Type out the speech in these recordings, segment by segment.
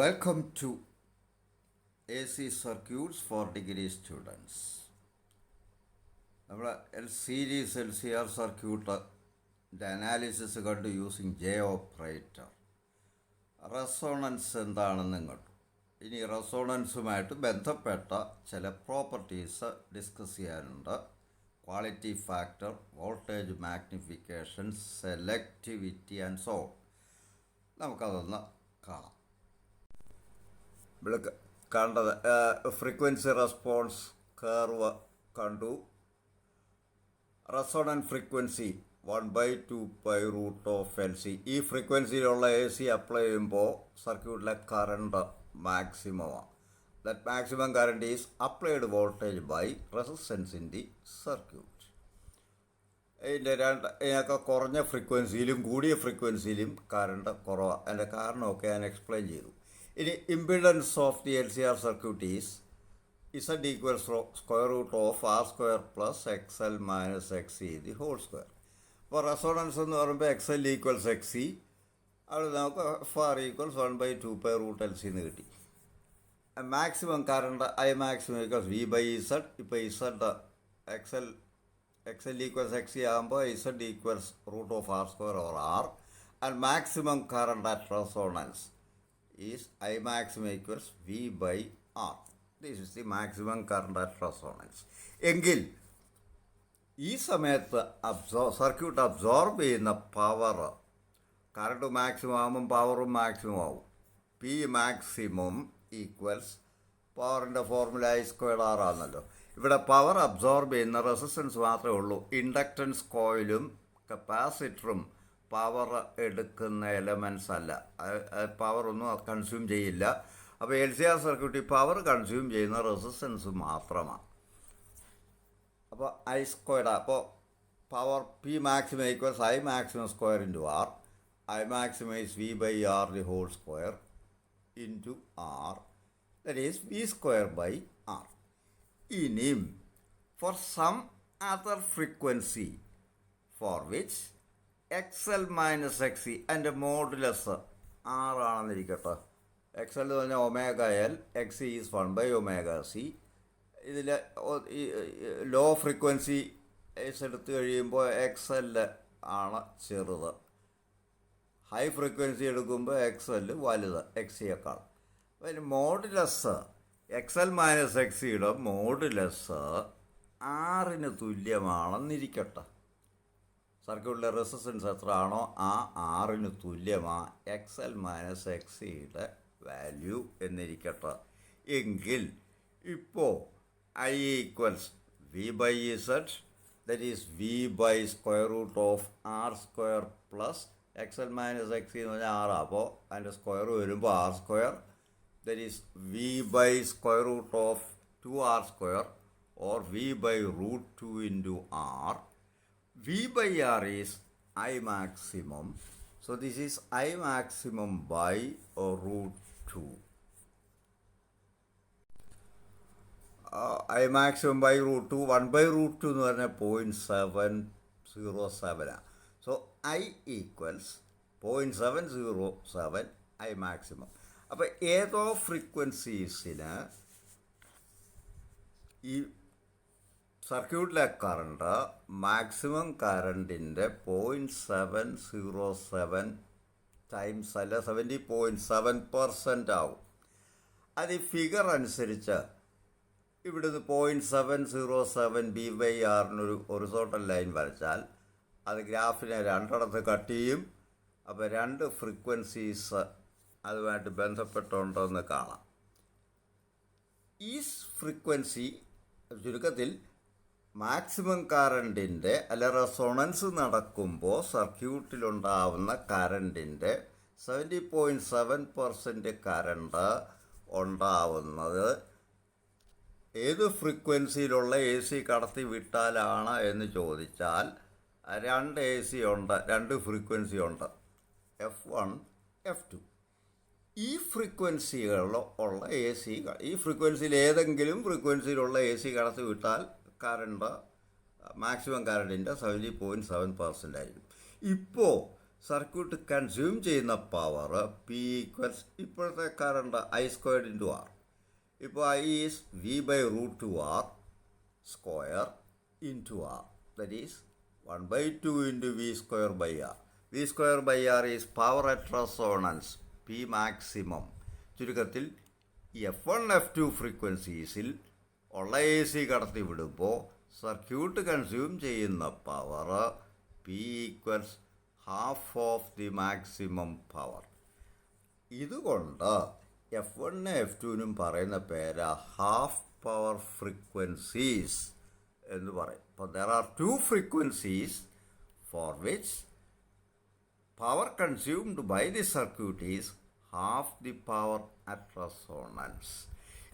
Welcome to AC Circuits for Degree Students. നമ്മൾ series LCR സർക്യൂട്ടിൻ്റെ analysis കണ്ട് using J operator. Resonance എന്താണെന്ന് കണ്ടു. ഇനി റെസോണൻസുമായിട്ട് ബന്ധപ്പെട്ട ചില പ്രോപ്പർട്ടീസ് ഡിസ്കസ് ചെയ്യാനുണ്ട്. Quality factor, voltage magnification, selectivity and so. നമുക്കതൊന്ന് കാണാം. ഇവിടെ കണ്ടത് ഫ്രീക്വൻസി റെസ്പോൺസ് കർവ് കണ്ടു. Resonant frequency 1/2π√LC. ഈ ഫ്രീക്വൻസിയിലുള്ള AC അപ്ലൈ ചെയ്യുമ്പോൾ സർക്യൂട്ടിലെ കറണ്ട് മാക്സിമമാണ്. That maximum current is applied voltage by resistance in the circuit. ഇതിനൊക്കെ കുറഞ്ഞ ഫ്രീക്വൻസിയിലും കൂടിയ ഫ്രീക്വൻസിയിലും കറണ്ട് കുറവാണ്. അതിൻ്റെ കാരണമൊക്കെ ഞാൻ എക്സ്പ്ലെയിൻ ചെയ്തു. ഇനി impedance of the LCR circuit is Z equals square root of R² plus XL minus XC the whole square. അപ്പോൾ resonance എന്ന് പറയുമ്പോൾ XL ഈക്വൽസ് XC, അവിടെ നമുക്ക് FR ഈക്വൽസ് 1/2π√LC എന്ന് കിട്ടി. Maximum current I maximum equals V/Z. ഇപ്പോൾ XL equals XC ആകുമ്പോൾ Z equals √R² or R. And maximum current at resonance is I maximum equals V/R. This is the maximum current at resonance. എങ്കിൽ ഈ സമയത്ത് circuit absorb ചെയ്യുന്ന power, current maximum ആകുമ്പം പവറും maximum ആവും. P maximum equals പവറിൻ്റെ formula I² R ആണല്ലോ. ഇവിടെ പവർ അബ്സോർബ് ചെയ്യുന്ന റെസിസ്റ്റൻസ് മാത്രമേ ഉള്ളൂ. ഇൻഡക്റ്റൻസ് കോയിലും കപ്പാസിറ്ററും പവർ എടുക്കുന്ന എലമെൻറ്റ്സ് അല്ല. പവറൊന്നും കൺസ്യൂം ചെയ്യില്ല. അപ്പോൾ LCR സർക്യൂട്ടിൽ പവർ കൺസ്യൂം ചെയ്യുന്ന റെസിസ്റ്റൻസ് മാത്രമാണ്. അപ്പോൾ I². അപ്പോൾ power P maximum equals I maximum square into R. I maximum is V/R the whole square into R. That is V²/R. ഇനിയും for some other frequency for which XL minus XC അതിൻ്റെ modulus R ആണെന്നിരിക്കട്ടെ. XL എന്ന് പറഞ്ഞാൽ ω/L, XC is 1/ωc. ഇതിൽ low frequency എടുത്തു കഴിയുമ്പോൾ XL ആണ് ചെറുത്, ഹൈ ഫ്രീക്വൻസി എടുക്കുമ്പോൾ XL വലുത് XCയേക്കാൾ. അപ്പോൾ അതിന് മോഡുലസ് XL മൈനസ് XCയുടെ മോഡുലസ് R തുല്യമാണെന്നിരിക്കട്ടെ. സർക്യൂട്ടിലെ റെസിസ്റ്റൻസ് എത്ര ആണോ ആ R തുല്യമാണ് XL മൈനസ് XCയുടെ വാല്യൂ എന്നിരിക്കട്ടെ. എങ്കിൽ ഇപ്പോൾ I equals V/Z, that is V/√R² plus XL minus XC എന്ന് പറഞ്ഞാൽ R. അപ്പോൾ അതിൻ്റെ സ്ക്വയർ വരുമ്പോൾ R², that is V/√2R² or V/√2 into R. V/R is I maximum. So this is I maximum by √2. I maximum by √2. 1/√2 എന്ന് പറഞ്ഞാൽ 0.707. So I equals 0.707 I maximum. അപ്പോൾ ഏതോ ഫ്രീക്വൻസീസിന് ഈ സർക്യൂട്ടിലെ കറണ്ട് മാക്സിമം കറണ്ടിൻ്റെ 0.707 ടൈംസ് അല്ല 70.7% ആവും. അത് ഈ ഫിഗർ അനുസരിച്ച് ഇവിടുന്ന് 0.707 V/Rനൊരു ഹൊറിസോണ്ടൽ ലൈൻ വരച്ചാൽ അത് ഗ്രാഫിനെ രണ്ടിടത്ത് കട്ട് ചെയ്യും. അപ്പോൾ രണ്ട് ഫ്രീക്വൻസീസ് അതുമായിട്ട് ബന്ധപ്പെട്ടുണ്ടോയെന്ന് കാണാം. ഈ ഫ്രീക്വൻസി ചുരുക്കത്തിൽ മാക്സിമം കറണ്ടിൻ്റെ അല്ല റെസൊണൻസ് നടക്കുമ്പോൾ സർക്യൂട്ടിലുണ്ടാവുന്ന കറണ്ടിൻ്റെ 70.7% കറണ്ട് ഉണ്ടാവുന്നത് ഏത് ഫ്രീക്വൻസിയിലുള്ള AC കടത്തി വിട്ടാലാണ് എന്ന് ചോദിച്ചാൽ രണ്ട് AC ഉണ്ട്, രണ്ട് ഫ്രീക്വൻസി ഉണ്ട്, F1 F2. ഈ ഫ്രീക്വൻസികളുള്ള AC, ഈ ഫ്രീക്വൻസിയിൽ ഏതെങ്കിലും ഫ്രീക്വൻസിയിലുള്ള AC കടത്തി വിട്ടാൽ കറണ്ട് മാക്സിമം കറണ്ടിൻ്റെ 70.7% ആയിരിക്കും. ഇപ്പോൾ സർക്യൂട്ട് കൺസ്യൂം ചെയ്യുന്ന പവർ പി ഈക്വൽസ് ഇപ്പോഴത്തെ current I squared into R. ഇപ്പോൾ I is V by root two R square into R. That is 1/2 into V square by R. V square by R is power at resonance P maximum. ചുരുക്കത്തിൽ F1 F2 ഫ്രീക്വൻസീസിൽ ഉള്ള A C കടത്തി വിടുമ്പോൾ circuit consume ചെയ്യുന്ന power P equals half of the maximum power. ഇതുകൊണ്ട് F1 F2 പറയുന്ന പേര് half power frequencies എന്ന് പറയും. അപ്പോൾ there are 2 frequencies for which power consumed by the circuit is half the power at resonance.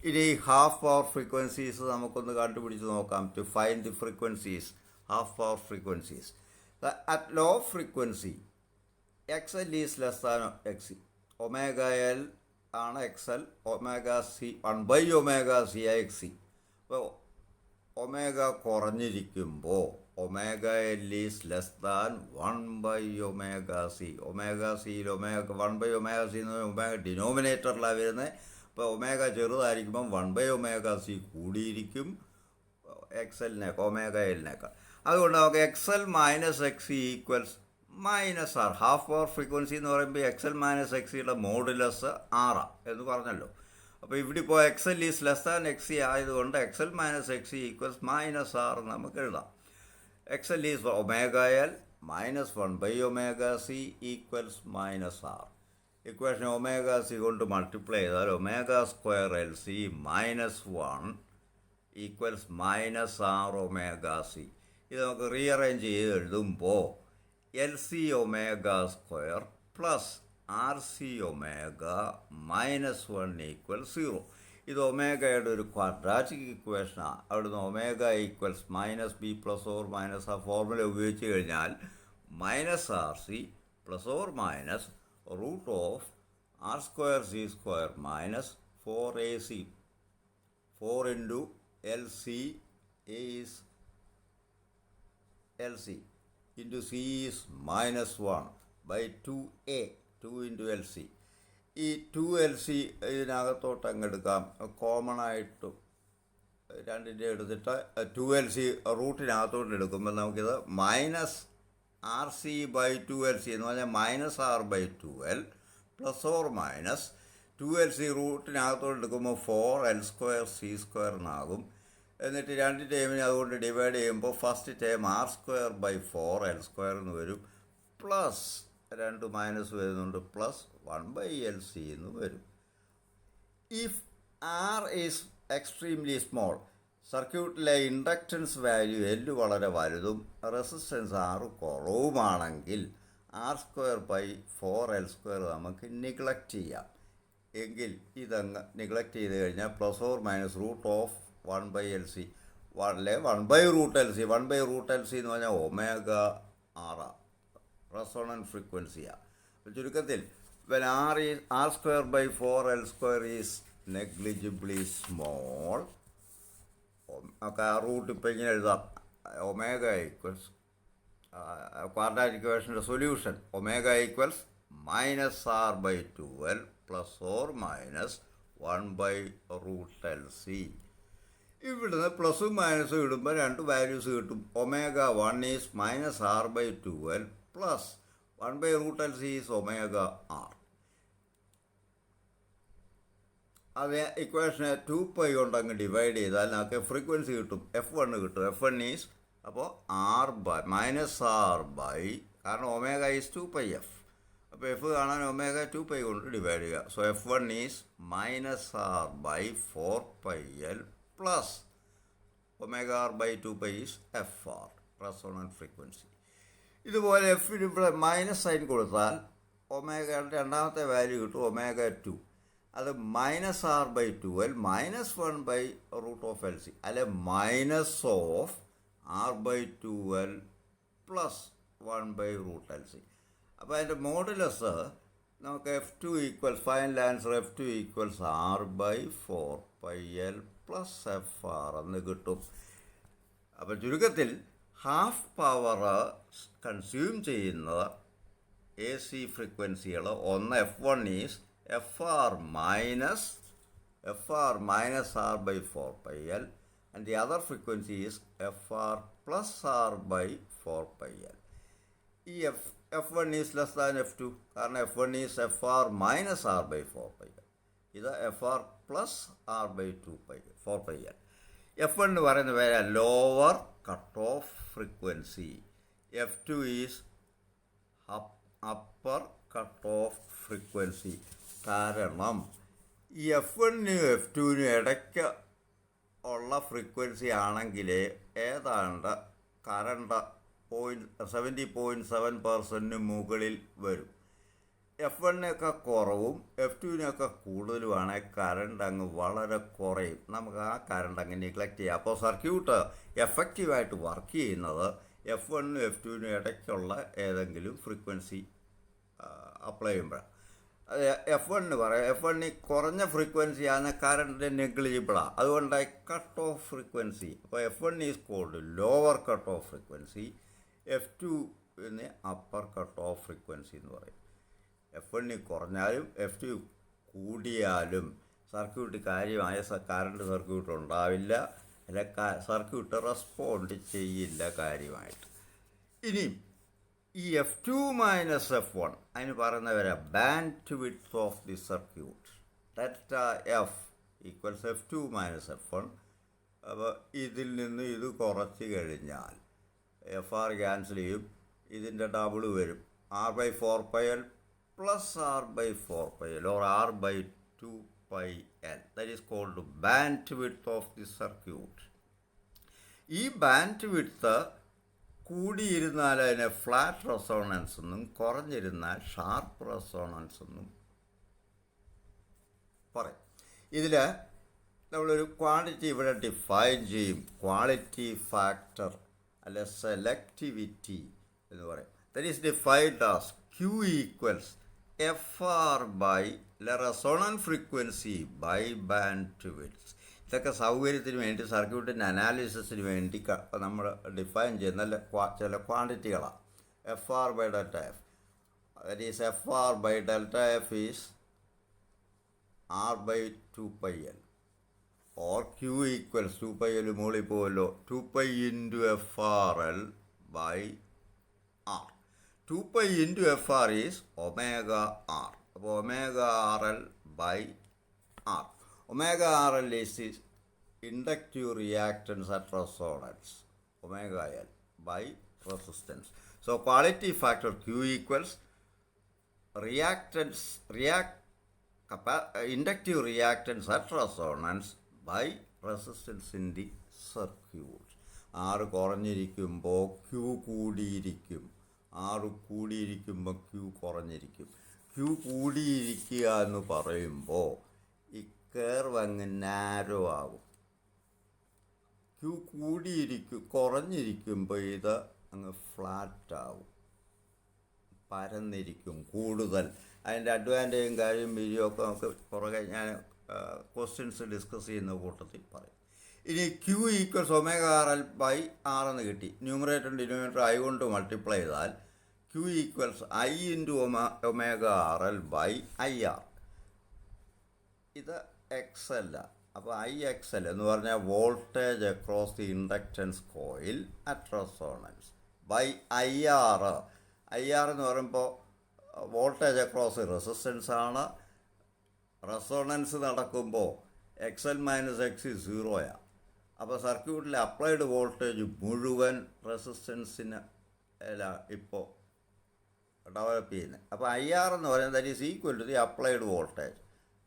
ഇനി half power frequencies നമുക്കൊന്ന് കണ്ടുപിടിച്ച് നോക്കാം. To find the frequencies, half power frequencies. At low frequency X L is less than X C. Omega L ആണ് X L, omega C 1/ωc X C. അപ്പോൾ omega കുറഞ്ഞിരിക്കുമ്പോൾ omega L is less than 1/ωc. Omega സിയിൽ 1/ωc എന്ന് omega ഡിനോമിനേറ്ററിലാണ് വരുന്നത്. അപ്പോൾ omega ചെറുതായിരിക്കുമ്പം 1/ωc കൂടിയിരിക്കും എക്സ് എല്ലിനേക്കാൾ, ഒമേഗ എല്ലിനേക്കാൾ. അതുകൊണ്ട് നമുക്ക് X L minus X C equals minus R. Half power frequency എന്ന് പറയുമ്പോൾ എക്സ് എൽ മൈനസ് എക്സ് സിയുടെ മോഡുലസ് ആറാണ് എന്ന് പറഞ്ഞല്ലോ. അപ്പോൾ ഇവിടെ ഇപ്പോൾ X L is less than X C ആയതുകൊണ്ട് X L minus X C equals minus R നമുക്ക് എഴുതാം. X L is omega L minus 1/ωc equals minus R. Equation omega C കൊണ്ട് മൾട്ടിപ്ലൈ ചെയ്താൽ omega square L C minus 1 equals minus R omega C. ഇത് നമുക്ക് rearrange ചെയ്ത് എഴുതുമ്പോൾ L C omega square plus R C omega minus 1 equal 0. ഇത് ഒമേഗയുടെ ഒരു quadratic ഇക്വേഷനാണ്. അവിടുന്ന് omega equals minus B plus or minus ആ ഫോർമുല ഉപയോഗിച്ച് കഴിഞ്ഞാൽ minus R C plus or minus root of R square C square minus 4ac. 4 into L C is L C into C is minus 1/2a. 2 into L C. ഈ 2LC ഇതിനകത്തോട്ട് അങ്ങ് എടുക്കാം. Common ആയിട്ട് രണ്ടിൻ്റെ എടുത്തിട്ട് 2LC റൂട്ടിനകത്തോട്ട് എടുക്കുമ്പോൾ നമുക്കിത് minus R C by 2LC എന്ന് പറഞ്ഞാൽ minus R by 2L plus or minus 2LC റൂട്ടിനകത്തോട്ട് എടുക്കുമ്പോൾ 4L² സി സ്ക്വയർ എന്നാകും. എന്നിട്ട് രണ്ട് ടേമിനെ അതുകൊണ്ട് ഡിവൈഡ് ചെയ്യുമ്പോൾ first term R² by 4L² എന്ന് വരും. പ്ലസ് 2 മൈനസ് വരുന്നുണ്ട് പ്ലസ് 1/LC എന്ന് വരും. If R is extremely small, സർക്യൂട്ടിലെ ഇൻഡക്റ്റൻസ് വാല്യൂ എൽ വളരെ വലുതും resistance R കുറവുമാണെങ്കിൽ R² by 4L² നമുക്ക് നിഗ്ലക്റ്റ് ചെയ്യാം. എങ്കിൽ ഇതങ്ങ് നിഗ്ലക്റ്റ് ചെയ്ത് കഴിഞ്ഞാൽ plus or minus root of 1/LC അല്ലെ 1/√LC. 1/√LC എന്ന് പറഞ്ഞാൽ ഒമേഗ ആറാണ്, റെസൊണൻറ്റ് ഫ്രീക്വൻസിയാണ്. ചുരുക്കത്തിൽ when R² by 4L² is negligibly small, ഒക്കെ ആ റൂട്ട് ഇപ്പം ഇങ്ങനെ എഴുതാം. ഒമേഗ ഈക്വൽസ് ക്വാഡ്രാറ്റിക് ഇക്വേഷൻ്റെ solution omega equals minus R by 2L plus or minus 1/√LC. ഇവിടുന്ന് പ്ലസും മൈനസും ഇടുമ്പോൾ രണ്ട് വാല്യൂസ് കിട്ടും. Omega 1 is minus R by 2L plus 1/√LC is omega R. അത് ഇക്വേഷനെ 2π കൊണ്ട് അങ്ങ് ഡിവൈഡ് ചെയ്താൽ നമുക്ക് ഫ്രീക്വൻസി കിട്ടും, F1 കിട്ടും. F1 ഈസ് അപ്പോൾ R by minus R by, കാരണം ഒമേഗ ഈസ് 2πf. അപ്പോൾ എഫ് കാണാൻ ഒമേഗ 2π കൊണ്ട് ഡിവൈഡ് ചെയ്യുക. So F1 is minus R by 4πL plus omega R by 2π is FR, resonant frequency. ഇതുപോലെ എഫിന് ഇവിടെ മൈനസ് സൈൻ കൊടുത്താൽ ഒമേഗയുടെ രണ്ടാമത്തെ വാല്യൂ കിട്ടും ഒമേഗ 2. അത് minus R by 2L minus 1/√LC അല്ലെ minus of R by 2L plus 1/√LC. അപ്പോൾ അതിൻ്റെ മോഡുലസ് നമുക്ക് F2 equals final answer F2 equals R by 4πL plus FR എന്ന് കിട്ടും. അപ്പോൾ ചുരുക്കത്തിൽ ഹാഫ് പവർ കൺസ്യൂം ചെയ്യുന്നത് എ സി ഫ്രീക്വൻസികൾ ഒന്ന് F1 is FR minus R by 4 pi L and the other frequency is FR plus R by 4 pi L. ഈ F1 is less than F2 കാരണം F1 is FR minus R by 4 pi L. ഇത് FR plus R by 4 pi L. F1 എന്ന് പറയുന്ന പേര് lower cut off frequency. F2 is upper cut off frequency. കാരണം ഈ F1നും F2നും ഇടയ്ക്ക് ഉള്ള ഫ്രീക്വൻസി ആണെങ്കിൽ ഏതാണ്ട് കറണ്ട് 70.7% മുകളിൽ വരും. F1-നേക്കാൾ കുറവും F2-നേക്കാൾ കൂടുതലുമാണെങ്കിൽ കറണ്ട് അങ്ങ് വളരെ കുറയും. നമുക്ക് ആ കറണ്ട് അങ്ങ് നെഗ്ലക്റ്റ് ചെയ്യാം. അപ്പോൾ സർക്യൂട്ട് എഫക്റ്റീവായിട്ട് വർക്ക് ചെയ്യുന്നത് F1നും F2നും ഇടയ്ക്കുള്ള ഏതെങ്കിലും ഫ്രീക്വൻസി അപ്ലൈ ചെയ്യുമ്പോഴാണ്. F1 പറയാം, F1 കുറഞ്ഞ ഫ്രീക്വൻസിയാണ് കറണ്ട് നെഗ്ലിജിബിളാണ്. അതുകൊണ്ടായി കട്ട് ഓഫ് ഫ്രീക്വൻസി. അപ്പോൾ F1 is called lower cut off frequency, F2 upper cut off frequency എന്ന് പറയും. F1 കുറഞ്ഞാലും F2 കൂടിയാലും സർക്യൂട്ട് കാര്യമായ കറണ്ട് സർക്യൂട്ട് ഉണ്ടാവില്ല, അല്ല സർക്യൂട്ട് റെസ്പോണ്ട് ചെയ്യില്ല കാര്യമായിട്ട്. ഇനിയും ഈ F2 മൈനസ് F1 അതിന് പറയുന്നവരെ band width of the circuit delta F equals F2 minus F1. അപ്പോൾ ഇതിൽ നിന്ന് ഇത് കുറച്ച് കഴിഞ്ഞാൽ FR ക്യാൻസൽ ചെയ്യും, ഇതിൻ്റെ ഡബിൾ വരും, R by 4 pi L plus R by 4 pi L or R by 2 pi L. That is called bandwidth of the circuit. ഈ ബാൻഡ് വിഡ്ത്ത് കൂടിയിരുന്നാൽ അതിനെ ഫ്ലാറ്റ് റെസോണൻസ് എന്നും കുറഞ്ഞിരുന്നാൽ ഷാർപ്പ് റെസോണൻസ് എന്നും പറയും. ഇതിൽ നമ്മളൊരു ക്വാണ്ടിറ്റി ഇവിടെ ഡിഫൈൻ ചെയ്യും, ക്വാളിറ്റി ഫാക്ടർ അല്ലെ സെലക്ടിവിറ്റി എന്ന് പറയും. That is defined as Q equals FR by resonant frequency by bandwidth. ഇതൊക്കെ സൗകര്യത്തിന് വേണ്ടി സർക്യൂട്ടിൻ്റെ അനാലിസിസിന് വേണ്ടി നമ്മൾ ഡിഫൈൻ ചെയ്യുന്ന ചില ക്വാണ്ടിറ്റികളാണ്. FR by delta F. That is FR by delta F is R by 2 pi L or Q equals 2 pi L മുകളിൽ പോവല്ലോ, 2 pi into FRL by R. 2 pi into FR is omega R. അപ്പോൾ omega RL by R. Omega RL is inductive reactance at resonance, omega L by resistance. So quality factor Q equals inductive reactance at resonance by resistance in the circuit. R കുറഞ്ഞിരിക്കുമ്പോൾ Q കൂടിയിരിക്കും, R കൂടിയിരിക്കുമ്പോൾ Q കുറഞ്ഞിരിക്കും. Q കൂടിയിരിക്കുക എന്ന് പറയുമ്പോൾ ഈ curve അങ്ങ് narrow ആകും. Q കുറഞ്ഞിരിക്കുമ്പോൾ ഇത് അങ്ങ് flat ആകും, പരന്നിരിക്കും കൂടുതൽ. അതിൻ്റെ അഡ്വാൻറ്റേജും കാര്യം വീഡിയോ ഒക്കെ നമുക്ക് പുറകെ ഞാൻ ക്വസ്റ്റ്യൻസ് ഡിസ്കസ് ചെയ്യുന്ന കൂട്ടത്തിൽ പറയും. ഇനി Q equals omega RL by R എന്ന് കിട്ടി. ന്യൂമറേറ്റർ ഡിനോമിനേറ്റർ I കൊണ്ട് മൾട്ടിപ്ലൈ ചെയ്താൽ Q equals I into omega RL by IR. ഇത് XL. അപ്പോൾ IXL എന്ന് പറഞ്ഞാൽ voltage across the inductance coil at resonance by IR. IR എന്ന് പറയുമ്പോൾ വോൾട്ടേജ് അക്രോസ് റെസിസ്റ്റൻസ് ആണ്. റെസോണൻസ് നടക്കുമ്പോൾ XL മൈനസ് X 0 അപ്പോൾ സർക്യൂട്ടിലെ അപ്ലൈഡ് വോൾട്ടേജ് മുഴുവൻ റെസിസ്റ്റൻസിന് ഇപ്പോൾ ഡെവലപ്പ് ചെയ്യുന്നത്. അപ്പോൾ IR എന്ന് പറയുന്നത് that is equal to the applied voltage.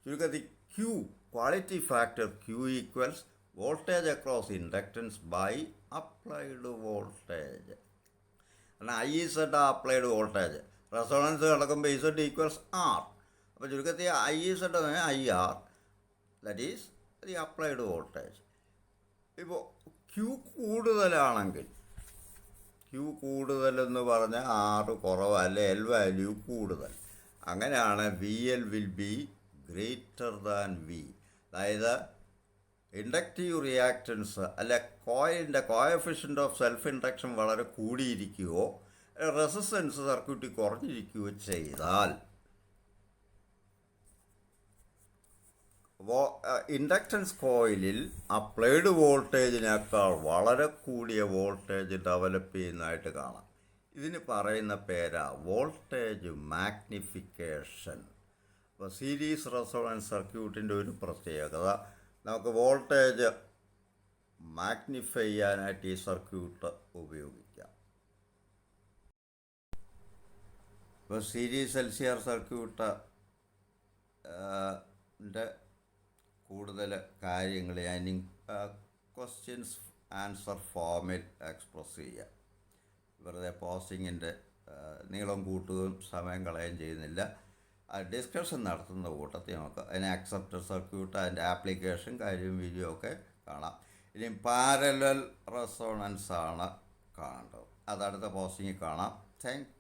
ചുരുക്കത്തിൽ Q quality factor Q equals voltage across inductance by applied voltage. കാരണം IZ അപ്ലൈഡ് വോൾട്ടേജ്, റെസോണൻസ് നടക്കുമ്പോൾ Z ഈക്വൽസ് R. അപ്പോൾ ചുരുക്കത്തിൽ IZ IR that is the applied voltage. ഇപ്പോൾ Q കൂടുതലാണെങ്കിൽ, Q കൂടുതലെന്ന് പറഞ്ഞാൽ R കുറവ് അല്ലെ L വാല്യൂ കൂടുതൽ. അങ്ങനെയാണ് VL will be greater than V. അതായത് ഇൻഡക്റ്റീവ് റിയാക്റ്റൻസ് അല്ലെ കോയിലിൻ്റെ കോയഫിഷ്യൻ്റ് ഓഫ് സെൽഫ് ഇൻഡക്ഷൻ വളരെ കൂടിയിരിക്കുകയോ റെസിസ്റ്റൻസ് സർക്യൂട്ടിൽ കുറഞ്ഞിരിക്കുകയോ ചെയ്താൽ ഇൻഡക്റ്റൻസ് കോയിലിൽ അപ്ലൈഡ് വോൾട്ടേജിനേക്കാൾ വളരെ കൂടിയ വോൾട്ടേജ് ഡെവലപ്പ് ചെയ്യുന്നതായിട്ട് കാണാം. ഇതിന് പറയുന്ന പേരാ വോൾട്ടേജ് മാഗ്നിഫിക്കേഷൻ. അപ്പോൾ സീരീസ് റെസൊണൻസ് സർക്യൂട്ടിൻ്റെ ഒരു പ്രത്യേകത, നമുക്ക് വോൾട്ടേജ് മാഗ്നിഫൈ ചെയ്യാനായിട്ട് ഈ സർക്യൂട്ട് ഉപയോഗിക്കാം. ഇപ്പോൾ സീരീസ് LCR സർക്യൂട്ട് കൂടുതൽ കാര്യങ്ങൾ ഞാൻ ക്വസ്റ്റ്യൻസ് ആൻസർ ഫോമിൽ എക്സ്പ്രസ് ചെയ്യുക. വെറുതെ പോസിങ്ങിൻ്റെ നീളം കൂട്ടുകയും സമയം കളയുകയും ചെയ്യുന്നില്ല. ഡിസ്കഷൻ നടത്തുന്ന കൂട്ടത്തിൽ നമുക്ക് അതിന് അക്സെപ്റ്റർ സർക്യൂട്ട്, അതിൻ്റെ ആപ്ലിക്കേഷൻ കാര്യം വീഡിയോ ഒക്കെ കാണാം. ഇനി പാരലൽ റെസൊണൻസ് ആണ് കാണേണ്ടത്. അതടുത്ത പോസ്റ്റിങ്ങിൽ കാണാം. താങ്ക്